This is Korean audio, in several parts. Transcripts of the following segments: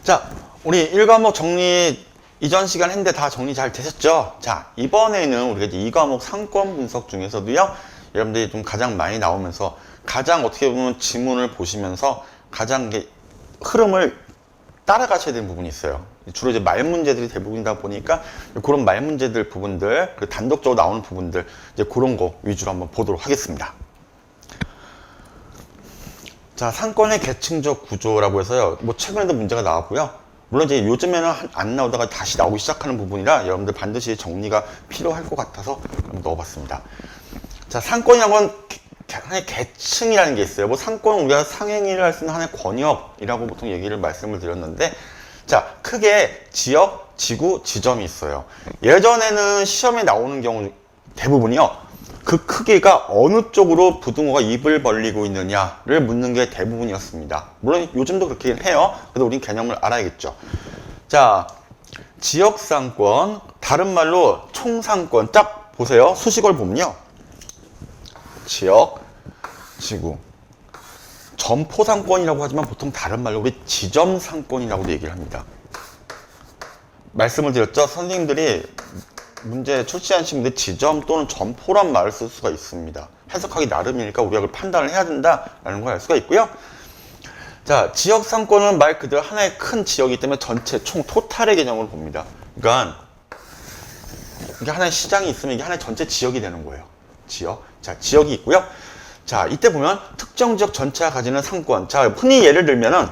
자, 우리 1과목 정리 이전 시간 했는데 다 정리 잘 되셨죠? 자, 이번에는 우리가 이제 2과목 상권 분석 중에서도요, 여러분들이 좀 가장 많이 나오면서 가장 어떻게 보면 지문을 보시면서 가장 이게 흐름을 따라가셔야 되는 부분이 있어요. 주로 이제 말 문제들이 대부분이다 보니까 그런 말 문제들 부분들, 그 단독적으로 나오는 부분들, 이제 그런 거 위주로 한번 보도록 하겠습니다. 자, 상권의 계층적 구조라고 해서요, 뭐 최근에도 문제가 나왔고요. 물론 이제 요즘에는 안 나오다가 다시 나오기 시작하는 부분이라 여러분들 반드시 정리가 필요할 것 같아서 넣어봤습니다. 자, 상권이라는 건 하나의 계층이라는 게 있어요. 뭐 상권은 우리가 상행위를 할 수 있는 하나의 권역이라고 보통 말씀을 드렸는데, 자, 크게 지역, 지구, 지점이 있어요. 예전에는 시험에 나오는 경우 대부분이요, 그 크기가 어느 쪽으로 부등호가 입을 벌리고 있느냐를 묻는 게 대부분이었습니다. 물론 요즘도 그렇게 해요. 그래도 우린 개념을 알아야겠죠. 자, 지역상권, 다른 말로 총상권. 딱 보세요. 수식어를 보면요, 지역, 지구, 점포상권이라고 하지만 보통 다른 말로 우리 지점상권이라고도 얘기를 합니다. 말씀을 드렸죠. 선생님들이 문제 출시하신 분들 지점 또는 점포란 말을 쓸 수가 있습니다. 해석하기 나름이니까 우리가 그걸 판단을 해야 된다라는 걸 알 수가 있고요. 자, 지역상권은 말 그대로 하나의 큰 지역이기 때문에 전체 총 토탈의 개념으로 봅니다. 그러니까 이게 하나의 시장이 있으면 이게 하나의 전체 지역이 되는 거예요. 지역. 자, 지역이 있고요. 자, 이때 보면 특정 지역 전체가 가지는 상권. 자, 흔히 예를 들면은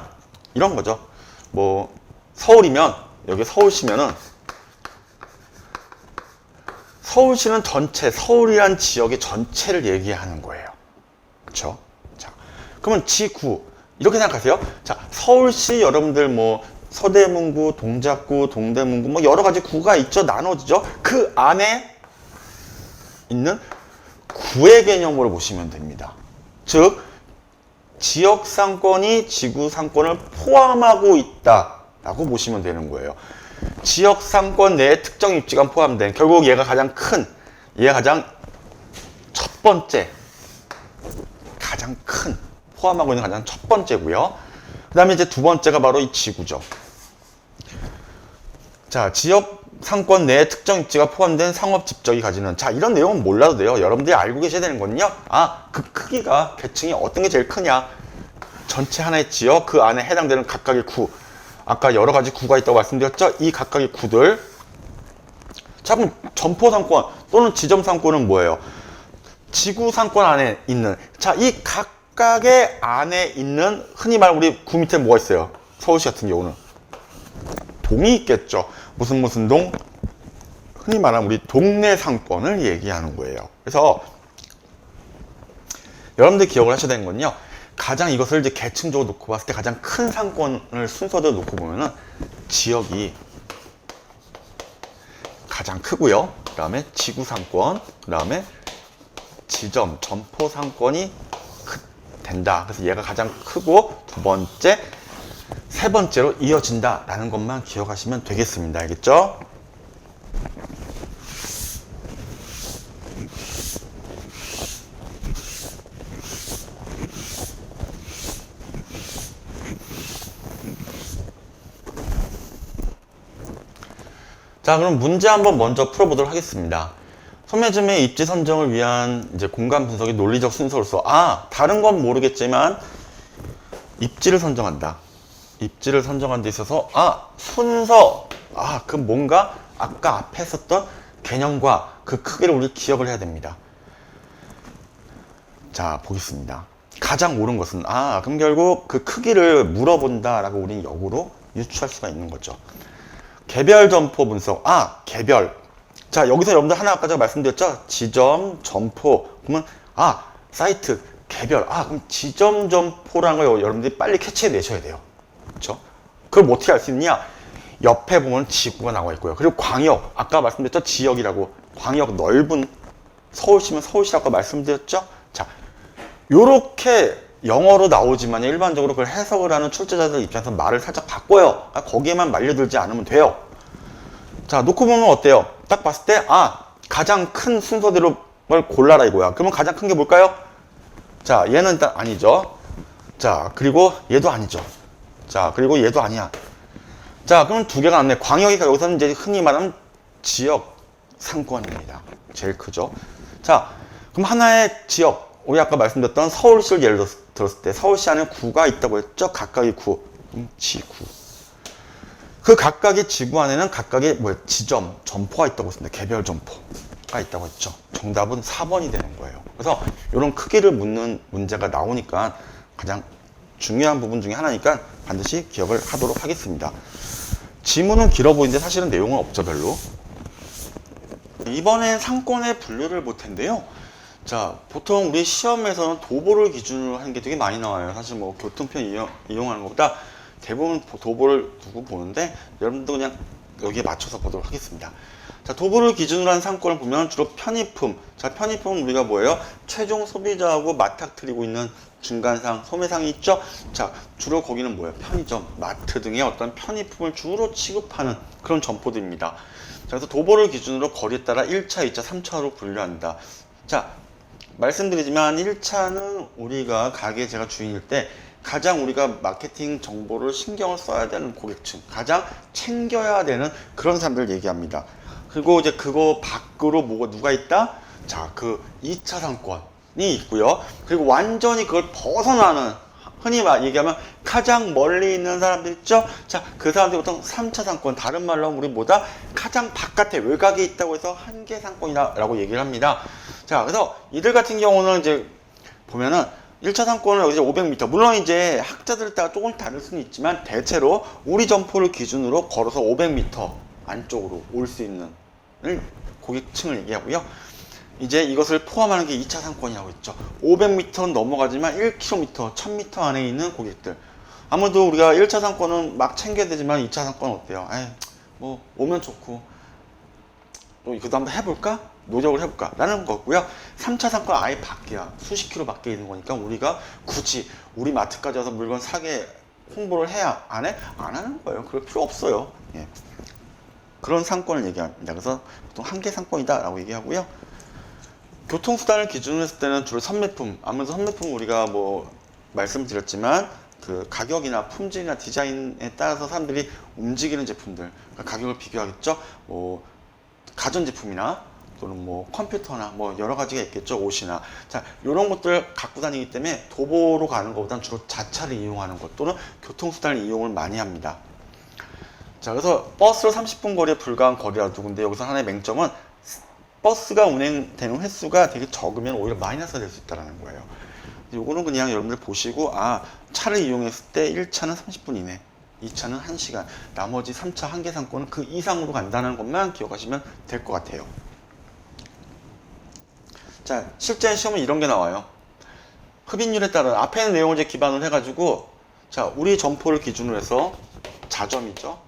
이런 거죠. 뭐 서울이면, 여기 서울시면은 서울시는 전체, 서울이란 지역의 전체를 얘기하는 거예요. 그렇죠? 자, 그러면 지구 이렇게 생각하세요. 자, 서울시 여러분들 뭐 서대문구, 동작구, 동대문구 뭐 여러 가지 구가 있죠. 나눠지죠. 그 안에 있는 구의 개념으로 보시면 됩니다. 즉, 지역 상권이 지구 상권을 포함하고 있다라고 보시면 되는 거예요. 지역 상권 내에 특정 입지가 포함된, 결국 얘가 가장 큰, 얘가 가장 첫 번째, 가장 큰, 포함하고 있는 가장 첫 번째고요. 그 다음에 이제 두 번째가 바로 이 지구죠. 자, 지역 상권 내에 특정 입지가 포함된 상업 집적이 가지는, 자, 이런 내용은 몰라도 돼요. 여러분들이 알고 계셔야 되는 거는요, 아, 그 크기가, 계층이 어떤 게 제일 크냐, 전체 하나의 지역, 그 안에 해당되는 각각의 구, 아까 여러 가지 구가 있다고 말씀드렸죠? 이 각각의 구들. 자, 그럼 점포 상권 또는 지점 상권은 뭐예요? 지구 상권 안에 있는, 자, 이 각각의 안에 있는, 흔히 말하는 우리 구 밑에 뭐가 있어요? 서울시 같은 경우는 동이 있겠죠. 무슨 동? 흔히 말하는 우리 동네 상권을 얘기하는 거예요. 그래서 여러분들 기억을 하셔야 되는 건요, 가장 이것을 이제 계층적으로 놓고 봤을 때 가장 큰 상권을 순서대로 놓고 보면은 지역이 가장 크고요. 그 다음에 지구 상권, 그 다음에 지점, 점포 상권이 된다. 그래서 얘가 가장 크고 두 번째, 세 번째로 이어진다라는 것만 기억하시면 되겠습니다. 알겠죠? 자, 그럼 문제 한번 먼저 풀어보도록 하겠습니다. 소매점의 입지 선정을 위한 이제 공간 분석의 논리적 순서로서, 아, 다른 건 모르겠지만 입지를 선정한다. 입지를 선정한 데 있어서, 아, 순서, 아, 그 뭔가 아까 앞에 썼던 개념과 그 크기를 우리 기억을 해야 됩니다. 자, 보겠습니다. 가장 옳은 것은, 아, 그럼 결국 그 크기를 물어본다라고 우리는 역으로 유추할 수가 있는 거죠. 개별 점포 분석. 아, 개별. 자, 여기서 여러분들 하나 아까 제가 말씀드렸죠? 지점, 점포. 그러면, 아, 사이트, 개별. 아, 그럼 지점, 점포라는 걸 여러분들이 빨리 캐치해 내셔야 돼요. 그렇죠? 그럼 어떻게 알 수 있느냐? 옆에 보면 지구가 나와 있고요. 그리고 광역. 아까 말씀드렸죠? 지역이라고. 광역 넓은, 서울시면 서울시라고 말씀드렸죠? 자, 요렇게 영어로 나오지만 일반적으로 그걸 해석을 하는 출제자들 입장에서 말을 살짝 바꿔요. 거기에만 말려들지 않으면 돼요. 자, 놓고 보면 어때요? 딱 봤을 때, 아, 가장 큰 순서대로 뭘 골라라 이거야. 그러면 가장 큰 게 뭘까요? 자, 얘는 일단 아니죠. 자, 그리고 얘도 아니죠. 자, 그리고 얘도 아니야. 자, 그럼 두 개가 남네. 광역이가 여기서는 이제 흔히 말하는 지역 상권입니다. 제일 크죠. 자, 그럼 하나의 지역, 우리 아까 말씀드렸던 서울시를 예를 들었을 때 서울시 안에 구가 있다고 했죠. 각각의 구, 지구. 그 각각의 지구 안에는 각각의 지점, 점포가 있다고 했습니다. 개별 점포가 있다고 했죠. 정답은 4번이 되는 거예요. 그래서 이런 크기를 묻는 문제가 나오니까 가장 중요한 부분 중에 하나니까 반드시 기억을 하도록 하겠습니다. 지문은 길어 보이는데 사실은 내용은 없죠, 별로. 이번엔 상권의 분류를 볼 텐데요. 자, 보통 우리 시험에서는 도보를 기준으로 하는 게 되게 많이 나와요. 사실 뭐 교통편 이용하는 것보다 대부분 도보를 두고 보는데 여러분도 그냥 여기에 맞춰서 보도록 하겠습니다. 자, 도보를 기준으로 한 상권을 보면 주로 편의품. 자, 편의품은 우리가 뭐예요? 최종 소비자하고 맞닥뜨리고 있는 중간상, 소매상이 있죠? 자, 주로 거기는 뭐예요? 편의점, 마트 등의 어떤 편의품을 주로 취급하는 그런 점포들입니다. 자, 그래서 도보를 기준으로 거리에 따라 1차, 2차, 3차로 분류한다. 자, 말씀드리지만 1차는 우리가 가게 제가 주인일 때 가장 우리가 마케팅 정보를 신경을 써야 되는 고객층, 가장 챙겨야 되는 그런 사람들을 얘기합니다. 그리고 이제 그거 밖으로 뭐가 누가 있다? 자, 그 2차 상권이 있고요. 그리고 완전히 그걸 벗어나는, 흔히 얘기하면 가장 멀리 있는 사람들 있죠? 자, 그 사람들이 보통 3차 상권, 다른 말로 하면 우리 뭐다? 가장 바깥에 외곽에 있다고 해서 한계 상권이라고 얘기를 합니다. 자, 그래서 이들 같은 경우는 이제 보면은 1차 상권은 여기서 500m. 물론 이제 학자들 따라 조금 다를 수는 있지만 대체로 우리 점포를 기준으로 걸어서 500m 안쪽으로 올 수 있는 고객층을 얘기하고요. 이제 이것을 포함하는 게 2차 상권이라고 했죠. 500m는 넘어가지만 1km, 1000m 안에 있는 고객들. 아무래도 우리가 1차 상권은 막 챙겨야 되지만 2차 상권은 어때요? 에이, 뭐 오면 좋고 또 이것도 한번 해볼까? 노력을 해볼까? 라는 거고요. 3차 상권 아예 밖이야. 수십 킬로 밖에 있는 거니까 우리가 굳이 우리 마트까지 와서 물건 사게 홍보를 해야 안 해? 안 하는 거예요. 그럴 필요 없어요. 예. 그런 상권을 얘기합니다. 그래서 보통 한계 상권이다 라고 얘기하고요. 교통수단을 기준으로 했을 때는 주로 선매품, 아무래도 선매품 우리가 뭐 말씀드렸지만 그 가격이나 품질이나 디자인에 따라서 사람들이 움직이는 제품들, 그러니까 가격을 비교하겠죠. 뭐 가전제품이나 또는 뭐 컴퓨터나 뭐 여러 가지가 있겠죠. 옷이나. 자, 이런 것들 갖고 다니기 때문에 도보로 가는 것보다는 주로 자차를 이용하는 것 또는 교통수단을 이용을 많이 합니다. 자, 그래서 버스로 30분 거리에 불과한 거리라도, 근데 여기서 하나의 맹점은 버스가 운행되는 횟수가 되게 적으면 오히려 마이너스가 될 수 있다는 거예요. 요거는 그냥 여러분들 보시고, 아, 차를 이용했을 때 1차는 30분 이내, 2차는 1시간, 나머지 3차 한계 상권은 그 이상으로 간다는 것만 기억하시면 될 것 같아요. 자, 실제 시험은 이런 게 나와요. 흡인율에 따른 앞에 있는 내용을 이제 기반으로 해가지고, 자, 우리 점포를 기준으로 해서 자점이죠.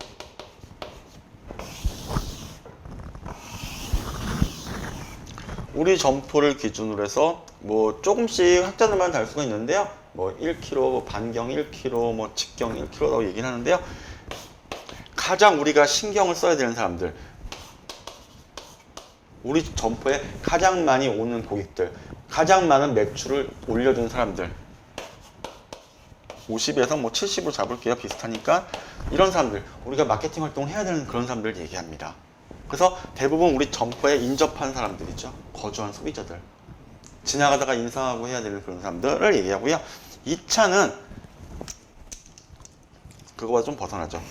우리 점포를 기준으로 해서 뭐 조금씩 학자들만 다를 수가 있는데요. 뭐 1km, 반경 1km, 뭐 직경 1km라고 얘기를 하는데요. 가장 우리가 신경을 써야 되는 사람들, 우리 점포에 가장 많이 오는 고객들, 가장 많은 매출을 올려주는 사람들, 50에서 뭐 70으로 잡을게요. 비슷하니까 이런 사람들, 우리가 마케팅 활동을 해야 되는 그런 사람들 얘기합니다. 그래서 대부분 우리 점포에 인접한 사람들이죠. 거주한 소비자들. 지나가다가 인사하고 해야 되는 그런 사람들을 얘기하고요. 2차는 그거와 좀 벗어나죠.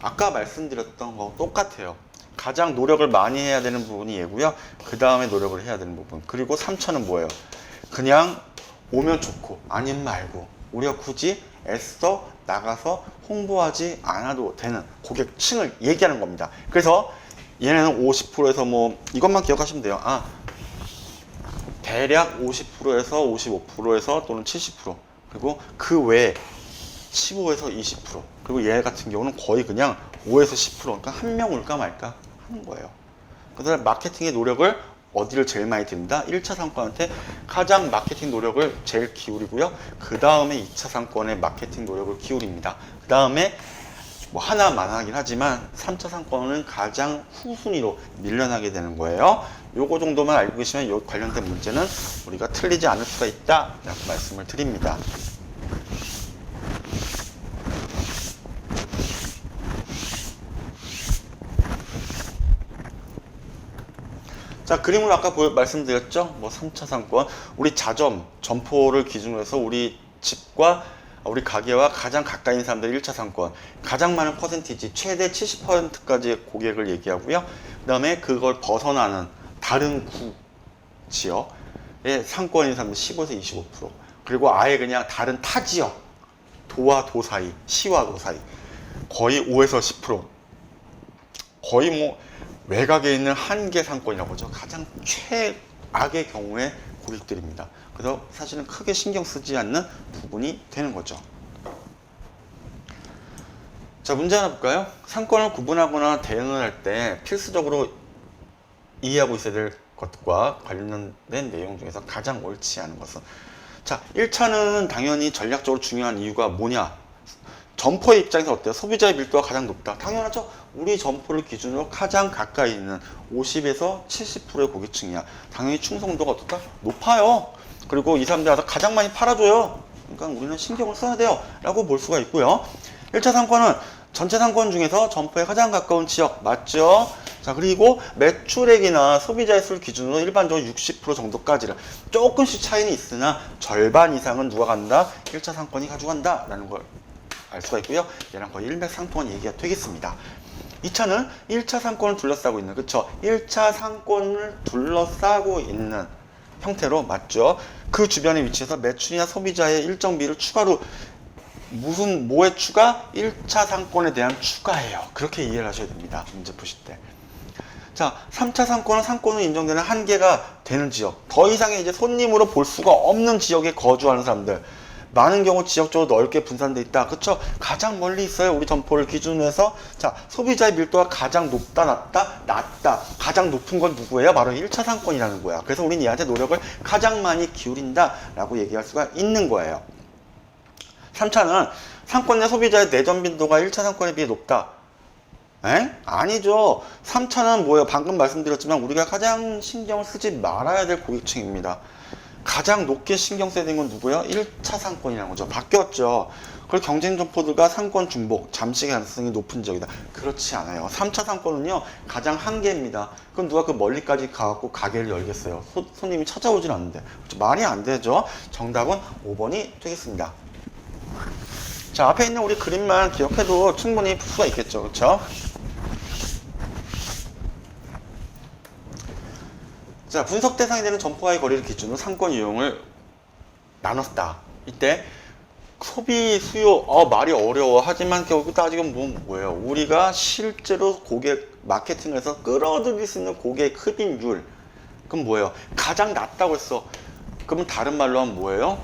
아까 말씀드렸던 거 똑같아요. 가장 노력을 많이 해야 되는 부분이 얘고요. 그 다음에 노력을 해야 되는 부분. 그리고 3차는 뭐예요? 그냥 오면 좋고 아니면 말고 우리가 굳이 애써 나가서 홍보하지 않아도 되는 고객층을 얘기하는 겁니다. 그래서 얘네는 50%에서 뭐 이것만 기억하시면 돼요. 아, 대략 50%에서 55%에서 또는 70%, 그리고 그 외에 15에서 20%, 그리고 얘 같은 경우는 거의 그냥 5에서 10%, 그러니까 한 명 올까 말까 하는 거예요. 그래서 마케팅의 노력을 어디를 제일 많이 든다? 1차 상권한테 가장 마케팅 노력을 제일 기울이고요. 그 다음에 2차 상권에 마케팅 노력을 기울입니다. 그 다음에 뭐 하나만 하긴 하지만 3차 상권은 가장 후순위로 밀려나게 되는 거예요. 요거 정도만 알고 계시면 요 관련된 문제는 우리가 틀리지 않을 수가 있다 라고 말씀을 드립니다. 자, 그림을 아까 말씀드렸죠? 뭐 3차 상권, 우리 자점, 점포를 기준으로 해서 우리 집과 우리 가게와 가장 가까이 있는 사람들이 1차 상권, 가장 많은 퍼센티지, 최대 70%까지의 고객을 얘기하고요. 그 다음에 그걸 벗어나는 다른 구, 지역의 상권인 사람들 15에서 25%, 그리고 아예 그냥 다른 타 지역, 도와 도 사이, 시와 도 사이, 거의 5에서 10%, 거의 뭐 외곽에 있는 한계 상권이라고 하죠. 가장 최악의 경우의 고객들입니다. 그래서 사실은 크게 신경 쓰지 않는 부분이 되는 거죠. 자, 문제 하나 볼까요? 상권을 구분하거나 대응을 할 때 필수적으로 이해하고 있어야 될 것과 관련된 내용 중에서 가장 옳지 않은 것은, 자, 1차는 당연히 전략적으로 중요한 이유가 뭐냐? 점포의 입장에서 어때요? 소비자의 밀도가 가장 높다. 당연하죠. 우리 점포를 기준으로 가장 가까이 있는 50에서 70%의 고객층이야. 당연히 충성도가 어떻다? 높아요. 그리고 이 사람들 와서 가장 많이 팔아줘요. 그러니까 우리는 신경을 써야 돼요. 라고 볼 수가 있고요. 1차 상권은 전체 상권 중에서 점포에 가장 가까운 지역. 맞죠? 자, 그리고 매출액이나 소비자의 수를 기준으로 일반적으로 60% 정도까지를, 조금씩 차이는 있으나 절반 이상은 누가 간다? 1차 상권이 가져간다. 라는 걸 알 수가 있고요. 얘랑 거의 일맥상통한 얘기가 되겠습니다. 2차는 1차 상권을 둘러싸고 있는, 그쵸? 1차 상권을 둘러싸고 있는 형태로, 맞죠? 그 주변에 위치해서 매출이나 소비자의 일정 비를 추가로, 뭐의 추가? 1차 상권에 대한 추가예요. 그렇게 이해를 하셔야 됩니다. 문제 푸실 때. 자, 3차 상권은 상권으로 인정되는 한계가 되는 지역, 더 이상의 이제 손님으로 볼 수가 없는 지역에 거주하는 사람들, 많은 경우 지역적으로 넓게 분산되어 있다. 그쵸? 가장 멀리 있어요. 우리 점포를 기준으로 해서. 자, 소비자의 밀도가 가장 높다, 낮다? 낮다. 가장 높은 건 누구예요? 바로 1차 상권이라는 거야. 그래서 우린 얘한테 노력을 가장 많이 기울인다 라고 얘기할 수가 있는 거예요. 3차는 상권 내 소비자의 내전 빈도가 1차 상권에 비해 높다. 에? 아니죠. 3차는 뭐예요? 방금 말씀드렸지만 우리가 가장 신경을 쓰지 말아야 될 고객층입니다. 가장 높게 신경 써야 되는 건 누구예요? 1차 상권이라는 거죠. 바뀌었죠. 그리고 경쟁 점포들과 상권 중복, 잠시 가능성이 높은 지역이다. 그렇지 않아요. 3차 상권은요, 가장 한계입니다. 그럼 누가 그 멀리까지 가갖고 가게를 열겠어요? 손님이 찾아오질 않는데. 그렇죠? 말이 안 되죠. 정답은 5번이 되겠습니다. 자, 앞에 있는 우리 그림만 기억해도 충분히 풀 수가 있겠죠. 그렇죠? 자, 분석 대상이 되는 점포와의 거리를 기준으로 상권 유형을 나눴다. 이때 소비, 수요, 말이 어려워. 하지만 결국 따지면 뭐예요? 우리가 실제로 고객 마케팅을 해서 끌어들일 수 있는 고객 흡인율. 그럼 뭐예요? 가장 낮다고 했어. 그러면 다른 말로 하면 뭐예요?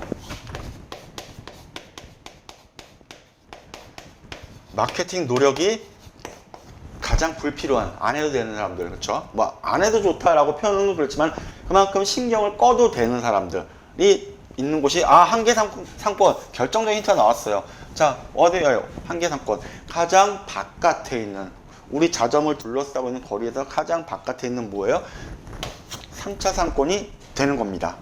마케팅 노력이 가장 불필요한, 안 해도 되는 사람들, 그렇죠? 뭐 안 해도 좋다라고 표현은 그렇지만 그만큼 신경을 꺼도 되는 사람들이 있는 곳이, 한계 상권 결정적인 힌트가 나왔어요. 자, 어디예요? 한계 상권 가장 바깥에 있는, 우리 자점을 둘러싸고 있는 거리에서 가장 바깥에 있는 뭐예요? 3차 상권이 되는 겁니다.